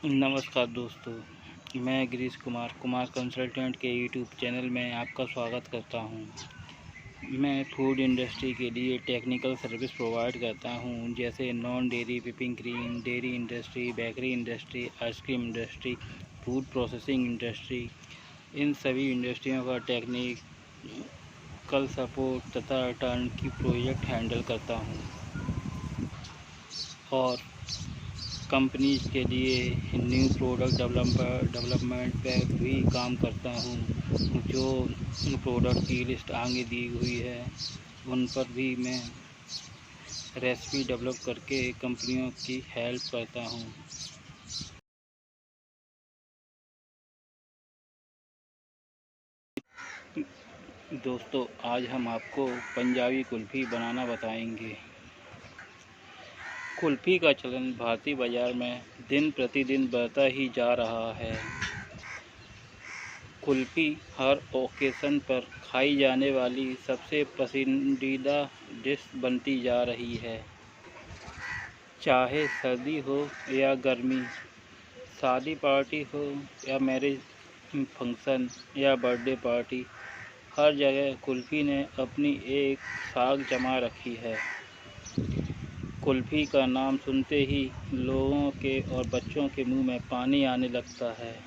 नमस्कार दोस्तों, मैं गिरीश कुमार कंसल्टेंट के यूट्यूब चैनल में आपका स्वागत करता हूं। मैं फूड इंडस्ट्री के लिए टेक्निकल सर्विस प्रोवाइड करता हूं, जैसे non dairy whipping cream, dairy industry, bakery industry, ice cream industry, food processing industry. इन सभी इंडस्ट्रियों का टेक्निकल सपोर्ट तथा टर्नकी प्रोजेक्ट हैंडल करता हूँ और कंपनीज के लिए न्यू प्रोडक्ट डेवलपमेंट पे भी काम करता हूँ। जो प्रोडक्ट की लिस्ट आगे दी हुई है उन पर भी मैं रेसिपी डेवलप करके कंपनियों की हेल्प करता हूँ। दोस्तों, आज हम आपको पंजाबी कुल्फ़ी बनाना बताएंगे। कुल्फ़ी का चलन भारतीय बाज़ार में दिन प्रतिदिन बढ़ता ही जा रहा है। कुल्फ़ी हर ओकेज़न पर खाई जाने वाली सबसे पसंदीदा डिश बनती जा रही है। चाहे सर्दी हो या गर्मी, शादी पार्टी हो या मैरिज फंक्शन या बर्थडे पार्टी, हर जगह कुल्फ़ी ने अपनी एक साख जमा रखी है। कुल्फ़ी का नाम सुनते ही लोगों के और बच्चों के मुंह में पानी आने लगता है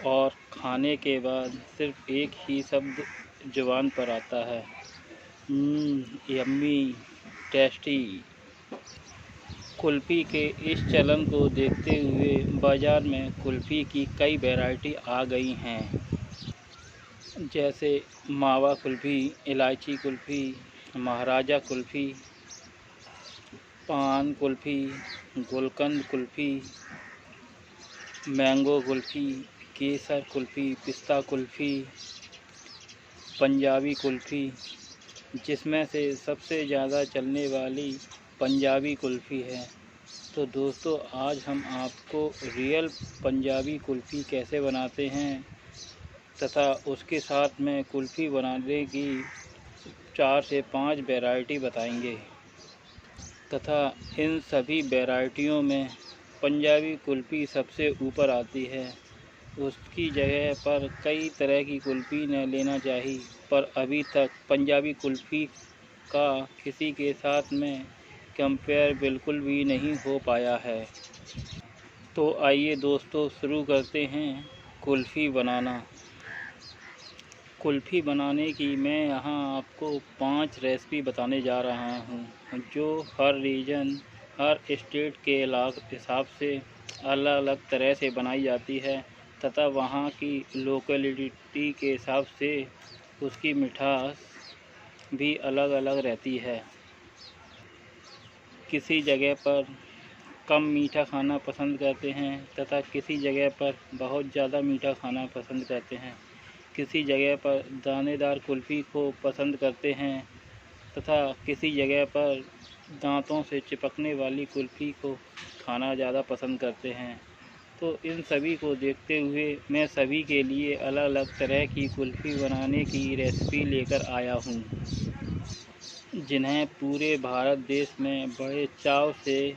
और खाने के बाद सिर्फ एक ही शब्द ज़ुबान पर आता है, यम्मी, टेस्टी। कुल्फ़ी के इस चलन को देखते हुए बाज़ार में कुल्फ़ी की कई वैरायटी आ गई हैं, जैसे मावा कुल्फ़ी, इलायची कुल्फ़ी, महाराजा कुल्फ़ी, पान कुल्फ़ी, गुलकंद कुल्फ़ी, मैंगो कुल्फ़ी, केसर कुल्फ़ी, पिस्ता कुल्फ़ी, पंजाबी कुल्फ़ी, जिसमें से सबसे ज़्यादा चलने वाली पंजाबी कुल्फ़ी है। तो दोस्तों, आज हम आपको रियल पंजाबी कुल्फ़ी कैसे बनाते हैं तथा उसके साथ में कुल्फ़ी बनाने की 4 से 5 वैरायटी बताएंगे तथा इन सभी वैरायटियों में पंजाबी कुल्फ़ी सबसे ऊपर आती है। उसकी जगह पर कई तरह की कुल्फ़ी न लेना चाहिए, पर अभी तक पंजाबी कुल्फ़ी का किसी के साथ में कंपेयर बिल्कुल भी नहीं हो पाया है। तो आइए दोस्तों, शुरू करते हैं कुल्फ़ी बनाना। कुल्फ़ी बनाने की मैं यहाँ आपको 5 रेसिपी बताने जा रहा हूँ, जो हर रीजन, हर स्टेट के हिसाब से अलग अलग तरह से बनाई जाती है तथा वहाँ की लोकेलिटी के हिसाब से उसकी मिठास भी अलग अलग रहती है। किसी जगह पर कम मीठा खाना पसंद करते हैं तथा किसी जगह पर बहुत ज़्यादा मीठा खाना पसंद करते हैं। किसी जगह पर दानेदार कुल्फ़ी को पसंद करते हैं तथा किसी जगह पर दांतों से चिपकने वाली कुल्फ़ी को खाना ज़्यादा पसंद करते हैं। तो इन सभी को देखते हुए मैं सभी के लिए अलग अलग तरह की कुल्फ़ी बनाने की रेसिपी लेकर आया हूँ, जिन्हें पूरे भारत देश में बड़े चाव से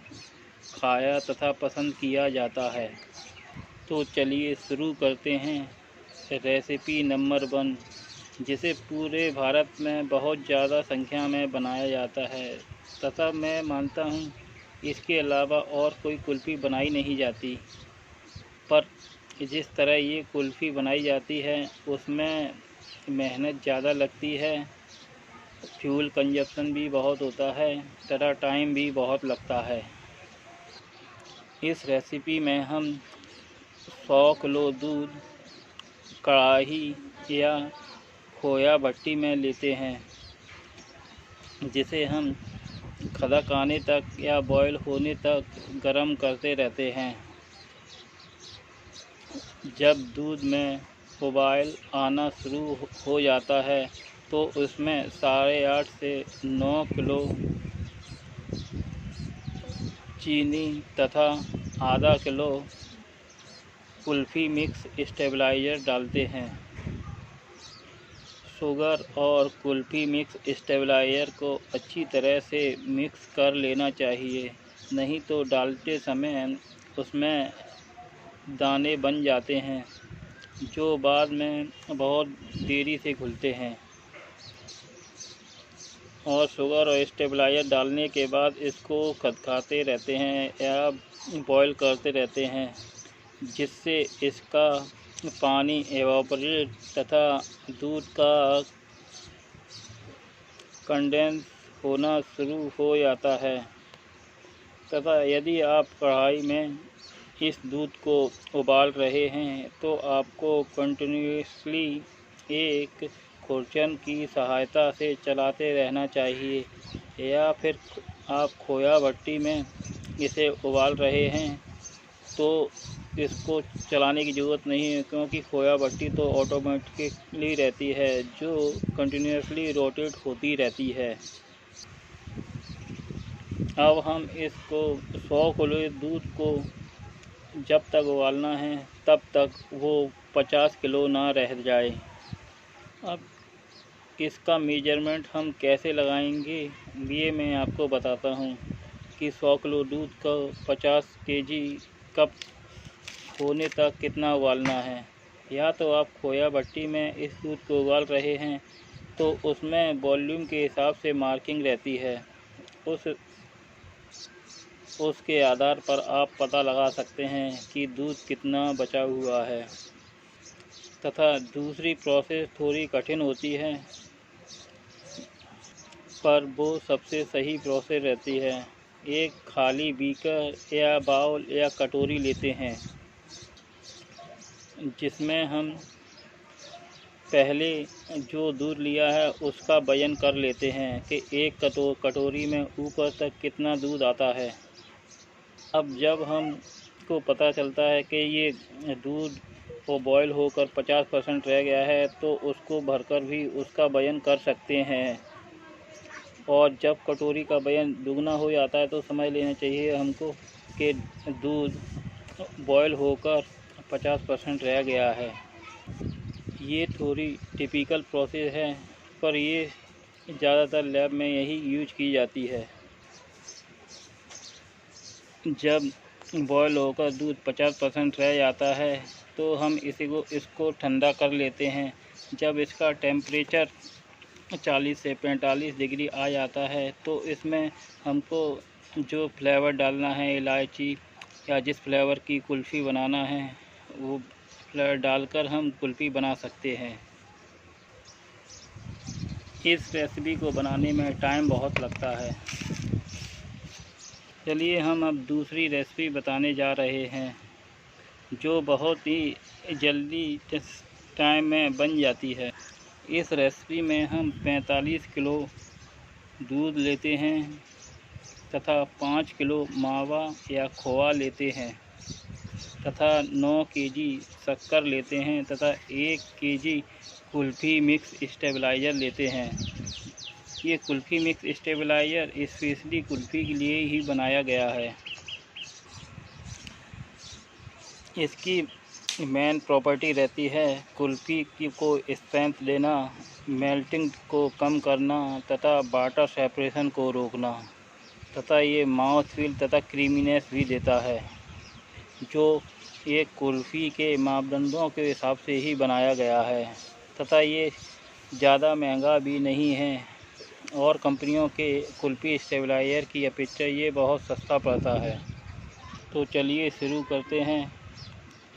खाया तथा पसंद किया जाता है। तो चलिए शुरू करते हैं रेसिपी नंबर 1, जिसे पूरे भारत में बहुत ज़्यादा संख्या में बनाया जाता है तथा मैं मानता हूँ इसके अलावा और कोई कुल्फ़ी बनाई नहीं जाती, पर जिस तरह ये कुल्फ़ी बनाई जाती है उसमें मेहनत ज़्यादा लगती है, फ्यूल कंजप्शन भी बहुत होता है तथा टाइम भी बहुत लगता है। इस रेसिपी में हम 100 किलो दूध कढ़ाई या खोया भट्टी में लेते हैं, जिसे हम खदक आने तक या बॉयल होने तक गर्म करते रहते हैं। जब दूध में उबाल आना शुरू हो जाता है तो उसमें 8.5 से 9 किलो चीनी तथा आधा किलो कुल्फ़ी मिक्स स्टेबलाइज़र डालते हैं। शुगर और कुल्फ़ी मिक्स स्टेबलाइज़र को अच्छी तरह से मिक्स कर लेना चाहिए, नहीं तो डालते समय उसमें दाने बन जाते हैं, जो बाद में बहुत देरी से घुलते हैं। और शुगर और स्टेबलाइज़र डालने के बाद इसको खदकाते रहते हैं या बॉईल करते रहते हैं, जिससे इसका पानी एवापोरेट तथा दूध का कंडेंस होना शुरू हो जाता है। तथा यदि आप कढ़ाई में इस दूध को उबाल रहे हैं तो आपको कंटिन्यूअसली एक खुरचन की सहायता से चलाते रहना चाहिए, या फिर आप खोया भट्टी में इसे उबाल रहे हैं तो इसको चलाने की ज़रूरत नहीं है, क्योंकि खोया भट्टी तो ऑटोमेटिकली रहती है जो कंटिन्यूअसली रोटेट होती रहती है। अब हम इसको 100 किलो दूध को जब तक उबालना है तब तक वो 50 किलो ना रह जाए। अब इसका मेजरमेंट हम कैसे लगाएंगे ये मैं आपको बताता हूँ कि 100 किलो दूध को 50 केजी कप होने तक कितना उबालना है। या तो आप खोया भट्टी में इस दूध को उबाल रहे हैं तो उसमें वॉल्यूम के हिसाब से मार्किंग रहती है, उसके आधार पर आप पता लगा सकते हैं कि दूध कितना बचा हुआ है। तथा दूसरी प्रोसेस थोड़ी कठिन होती है, पर वो सबसे सही प्रोसेस रहती है। एक खाली बीकर या बाउल या कटोरी लेते हैं, जिसमें हम पहले जो दूध लिया है उसका वजन कर लेते हैं कि एक कटोरी में ऊपर तक कितना दूध आता है। अब जब हमको पता चलता है कि ये दूध को बॉयल होकर 50% रह गया है तो उसको भरकर भी उसका वजन कर सकते हैं। और जब कटोरी का वजन दुगना हो जाता है तो समझ लेना चाहिए हमको कि दूध बॉयल होकर 50% रह गया है। ये थोड़ी टिपिकल प्रोसेस है, पर ये ज़्यादातर लैब में यही यूज की जाती है। जब बॉयल होकर दूध 50% रह जाता है तो हम इसको ठंडा कर लेते हैं। जब इसका टेम्परेचर 40 से 45 डिग्री आ जाता है तो इसमें हमको जो फ्लेवर डालना है, इलायची या जिस फ्लेवर की कुल्फ़ी बनाना है वो फ्लेवर डालकर हम कुल्फ़ी बना सकते हैं। इस रेसिपी को बनाने में टाइम बहुत लगता है। चलिए हम अब दूसरी रेसिपी बताने जा रहे हैं, जो बहुत ही जल्दी टाइम में बन जाती है। इस रेसिपी में हम 45 किलो दूध लेते हैं तथा 5 किलो मावा या खोआ लेते हैं तथा 9 केजी शक्कर लेते हैं तथा 1 केजी कुल्फ़ी मिक्स स्टेबलाइज़र लेते हैं। ये kulfi mix stabiliser specially kulfi के लिए ही बनाया गया है। इसकी मेन प्रॉपर्टी रहती है कुल्फ़ी को स्ट्रेंथ देना, मेल्टिंग को कम करना तथा वाटर सेपरेशन को रोकना, तथा ये माउथ फील तथा क्रीमीनेस भी देता है, जो एक कुल्फ़ी के मापदंडों के हिसाब से ही बनाया गया है। तथा ये ज़्यादा महंगा भी नहीं है और कंपनियों के कुल्फ़ी स्टेबलाइज़र की अपेक्षा ये बहुत सस्ता पड़ता है। तो चलिए शुरू करते हैं।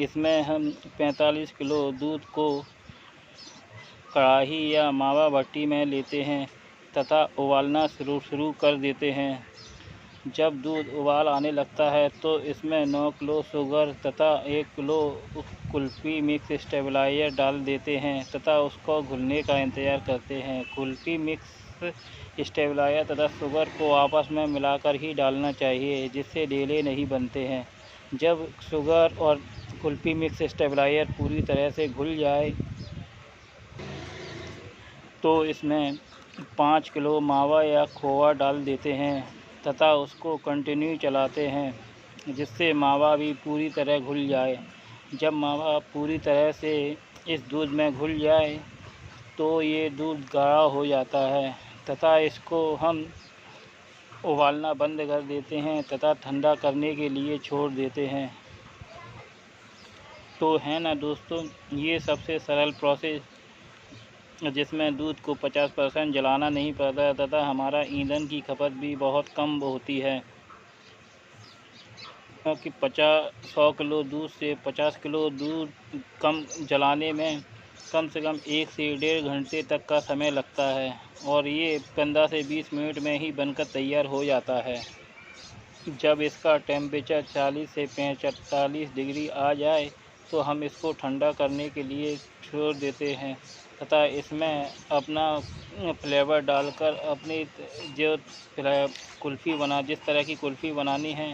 इसमें हम 45 किलो दूध को कढ़ाई या मावा भट्टी में लेते हैं तथा उबालना शुरू कर देते हैं। जब दूध उबाल आने लगता है तो इसमें 9 किलो शुगर तथा 1 किलो कुल्फ़ी मिक्स स्टेबलाइज़र डाल देते हैं तथा उसको घुलने का इंतज़ार करते हैं। कुल्फ़ी मिक्स स्टेबलाइज़र तथा शुगर को आपस में मिलाकर ही डालना चाहिए, जिससे ढेले नहीं बनते हैं। जब शुगर और कुल्फ़ी मिक्स स्टेबलाइज़र पूरी तरह से घुल जाए तो इसमें 5 किलो मावा या खोआ डाल देते हैं तथा उसको कंटिन्यू चलाते हैं, जिससे मावा भी पूरी तरह घुल जाए। जब मावा पूरी तरह से इस दूध में घुल जाए तो ये दूध गाढ़ा हो जाता है तथा इसको हम उबालना बंद कर देते हैं तथा ठंडा करने के लिए छोड़ देते हैं। तो है ना दोस्तों, ये सबसे सरल प्रोसेस जिसमें दूध को 50% जलाना नहीं पड़ता तथा हमारा ईंधन की खपत भी बहुत कम होती है, क्योंकि 100 किलो दूध से 50 किलो दूध कम जलाने में कम से कम 1 से 1.5 घंटे तक का समय लगता है और ये 15 से 20 मिनट में ही बनकर तैयार हो जाता है। जब इसका टेम्परेचर 40 से 45 डिग्री आ जाए तो हम इसको ठंडा करने के लिए छोड़ देते हैं तथा इसमें अपना फ्लेवर डालकर अपनी जो जिस तरह की कुल्फ़ी बनानी है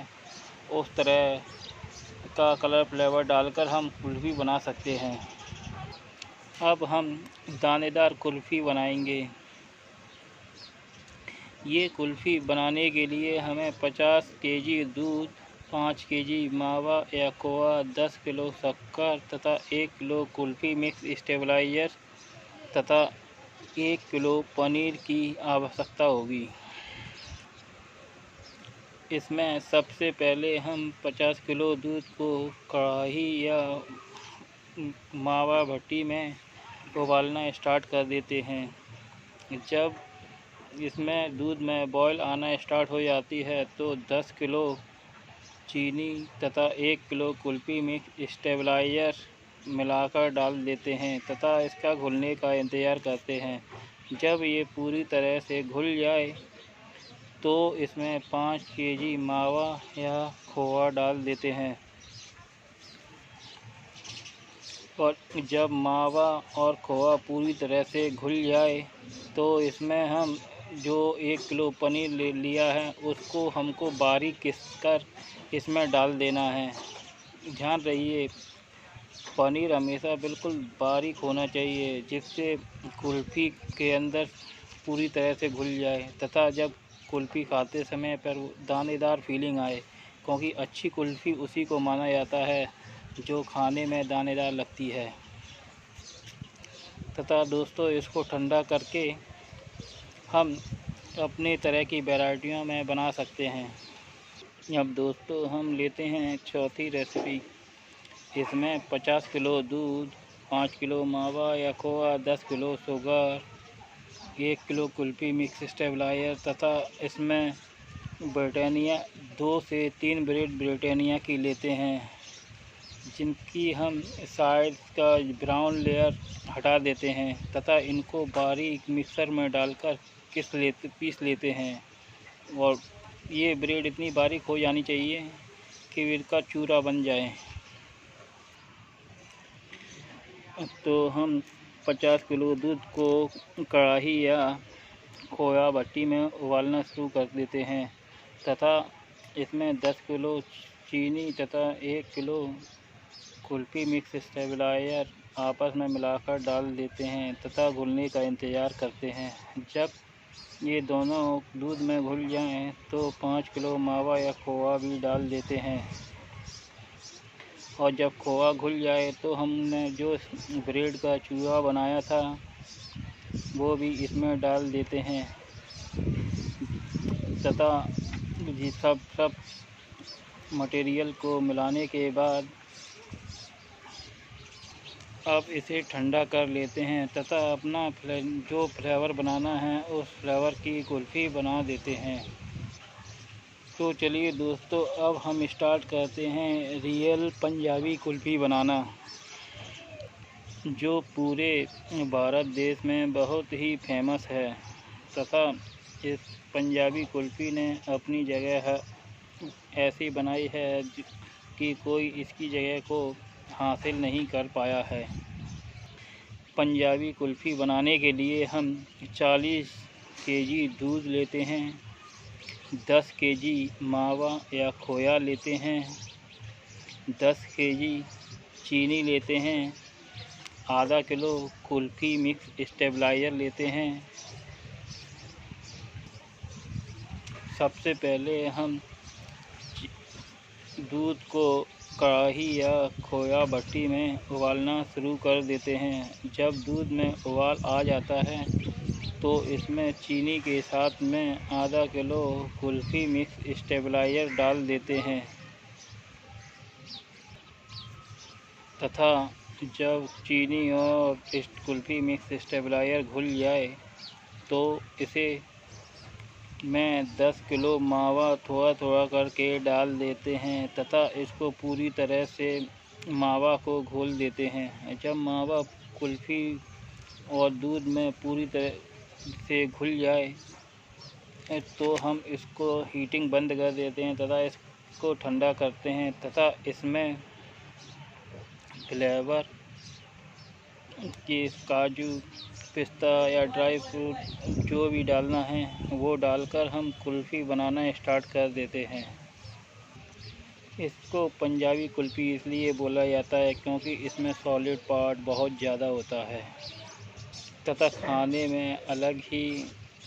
उस तरह का कलर फ्लेवर डालकर हम कुल्फ़ी बना सकते हैं। अब हम दानेदार कुल्फ़ी बनाएंगे। ये कुल्फ़ी बनाने के लिए हमें 50 केजी दूध, 5 केजी मावा या खोआ, 10 किलो शक्कर तथा 1 किलो कुल्फ़ी मिक्स स्टेबलाइज़र तथा 1 किलो पनीर की आवश्यकता होगी। इसमें सबसे पहले हम 50 किलो दूध को कढ़ाई या मावा भट्टी में उबालना स्टार्ट कर देते हैं। जब इसमें दूध में बॉयल आना स्टार्ट हो जाती है तो 10 किलो चीनी तथा 1 किलो कुल्फ़ी मिक्स स्टेबलाइज़र मिलाकर डाल देते हैं तथा इसका घुलने का इंतज़ार करते हैं। जब ये पूरी तरह से घुल जाए तो इसमें 5 केजी मावा या खोआ डाल देते हैं और जब मावा और खोआ पूरी तरह से घुल जाए तो इसमें हम जो 1 किलो पनीर ले लिया है उसको हमको बारीक घिसकर इसमें डाल देना है। ध्यान रहिए, पनीर हमेशा बिल्कुल बारीक होना चाहिए जिससे कुल्फ़ी के अंदर पूरी तरह से घुल जाए तथा जब कुल्फ़ी खाते समय पर दानेदार फीलिंग आए, क्योंकि अच्छी कुल्फ़ी उसी को माना जाता है जो खाने में दानेदार लगती है। तथा दोस्तों, इसको ठंडा करके हम अपने तरह की वैरायटियों में बना सकते हैं। अब दोस्तों, हम लेते हैं चौथी रेसिपी। इसमें 50 किलो दूध, 5 किलो मावा या खोआ, 10 kilo sugar, 1 kilo kulfi mix stabiliser तथा इसमें ब्रिटानिया 2 से 3 ब्रेड ब्रिटानिया की लेते हैं, जिनकी हम साइड का ब्राउन लेयर हटा देते हैं तथा इनको बारीक मिक्सर में डालकर पीस लेते हैं और ये ब्रेड इतनी बारीक हो जानी चाहिए कि इनका चूरा बन जाए। तो हम 50 किलो दूध को कढ़ाई या खोया भट्टी में उबालना शुरू कर देते हैं तथा इसमें 10 किलो चीनी तथा 1 किलो कुल्फ़ी मिक्स स्टेबलाइज़र आपस में मिलाकर डाल देते हैं तथा घुलने का इंतज़ार करते हैं। जब ये दोनों दूध में घुल जाएं तो 5 किलो मावा या खोआ भी डाल देते हैं और जब खोआ घुल जाए तो हमने जो ब्रेड का चूरा बनाया था वो भी इसमें डाल देते हैं तथा सब मटेरियल को मिलाने के बाद अब इसे ठंडा कर लेते हैं तथा अपना जो फ्लेवर बनाना है उस फ्लेवर की कुल्फ़ी बना देते हैं। तो चलिए दोस्तों, अब हम स्टार्ट करते हैं रियल पंजाबी कुल्फ़ी बनाना, जो पूरे भारत देश में बहुत ही फेमस है तथा इस पंजाबी कुल्फ़ी ने अपनी जगह ऐसी बनाई है कि कोई इसकी जगह को हासिल नहीं कर पाया है। पंजाबी कुल्फ़ी बनाने के लिए हम 40 केजी दूध लेते हैं, 10 केजी मावा या खोया लेते हैं, 10 केजी चीनी लेते हैं, आधा किलो कुल्फ़ी मिक्स स्टेबलाइज़र लेते हैं। सबसे पहले हम दूध को कढ़ाई या खोया भट्टी में उबालना शुरू कर देते हैं। जब दूध में उबाल आ जाता है तो इसमें चीनी के साथ में आधा किलो कुल्फ़ी मिक्स स्टेबलाइज़र डाल देते हैं तथा जब चीनी और कुल्फ़ी मिक्स स्टेबलाइज़र घुल जाए तो इसे में 10 किलो मावा थोड़ा थोड़ा करके डाल देते हैं तथा इसको पूरी तरह से मावा को घोल देते हैं। जब मावा कुल्फ़ी और दूध में पूरी तरह से घुल जाए तो हम इसको हीटिंग बंद कर देते हैं तथा इसको ठंडा करते हैं तथा इसमें फ्लेवर के काजू, पिस्ता या ड्राई फ्रूट जो भी डालना है वो डालकर हम कुल्फ़ी बनाना स्टार्ट कर देते हैं। इसको पंजाबी कुल्फ़ी इसलिए बोला जाता है क्योंकि इसमें सॉलिड पार्ट बहुत ज़्यादा होता है तथा खाने में अलग ही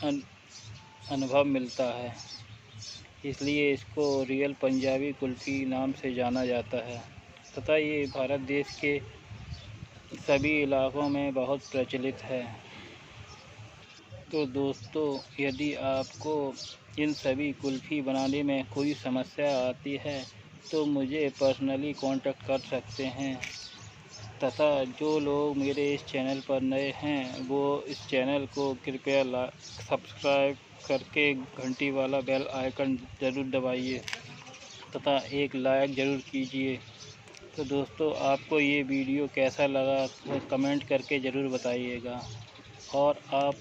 अनुभव मिलता है, इसलिए इसको रियल पंजाबी कुल्फ़ी नाम से जाना जाता है तथा ये भारत देश के सभी इलाकों में बहुत प्रचलित है। तो दोस्तों, यदि आपको इन सभी कुल्फ़ी बनाने में कोई समस्या आती है तो मुझे पर्सनली कांटेक्ट कर सकते हैं तथा जो लोग मेरे इस चैनल पर नए हैं वो इस चैनल को कृपया सब्सक्राइब करके घंटी वाला बेल आइकन ज़रूर दबाइए तथा एक लाइक ज़रूर कीजिए। तो दोस्तों, आपको ये वीडियो कैसा लगा तो कमेंट करके ज़रूर बताइएगा और आप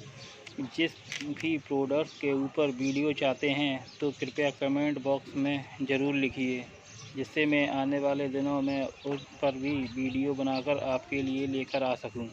जिस भी प्रोडक्ट के ऊपर वीडियो चाहते हैं तो कृपया कमेंट बॉक्स में ज़रूर लिखिए, जिससे मैं आने वाले दिनों में उस पर भी वीडियो बनाकर आपके लिए लेकर आ सकूं।